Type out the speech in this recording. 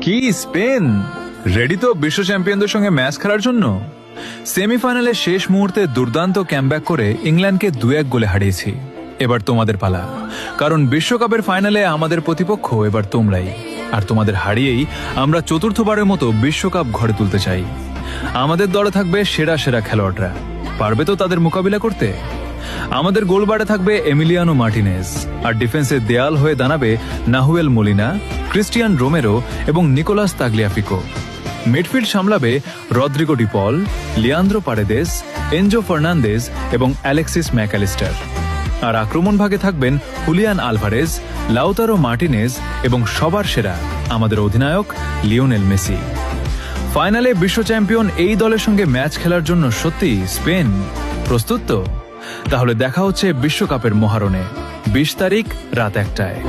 কি Spain ready তো বিশ্ব চ্যাম্পিয়নদের সঙ্গে ম্যাচ খেলার জন্য? সেমিফাইনালে শেষ মুহূর্তে দুর্দান্ত ক্যামব্যাক করে ইংল্যান্ডকে 2-1 গোলে হারিয়েছি। এবার তোমাদের পালা, কারণ বিশ্বকাপের ফাইনালে আমাদের প্রতিপক্ষ এবার তোমরাই। আর তোমাদের হারিয়েই আমরা চতুর্থবারের মতো বিশ্বকাপ ঘরে তুলতে চাই। আমাদের দলে থাকবে সেরা সেরা খেলোয়াড়রা, পারবে তো তাদের মোকাবিলা করতে? আমাদের গোলবারে থাকবে এমিলিয়ানো মার্টিনেজ, আর ডিফেন্সের দেয়াল হয়ে দাঁড়াবে নাহুয়েল মোলিনা, ক্রিস্টিয়ান রোমেরো এবং নিকোলাস তাগলিয়াফিকো। মিডফিল্ড সামলাবে Rodrigo De Paul, Leandro Paredes, Enzo Fernandez এবং অ্যালেক্সিস ম্যাকঅ্যালিস্টার। আর আক্রমণ ভাগে থাকবেন হুলিয়ান আলভারেজ, লাউতারো মার্টিনেজ এবং সবার সেরা আমাদের অধিনায়ক লিওনেল মেসি। ফাইনালে বিশ্ব চ্যাম্পিয়ন এই দলের সঙ্গে ম্যাচ খেলার জন্য সত্যি স্পেন প্রস্তুত তো? তাহলে দেখা হচ্ছে বিশ্বকাপের মহারণে 20 তারিখ রাত 1টায়।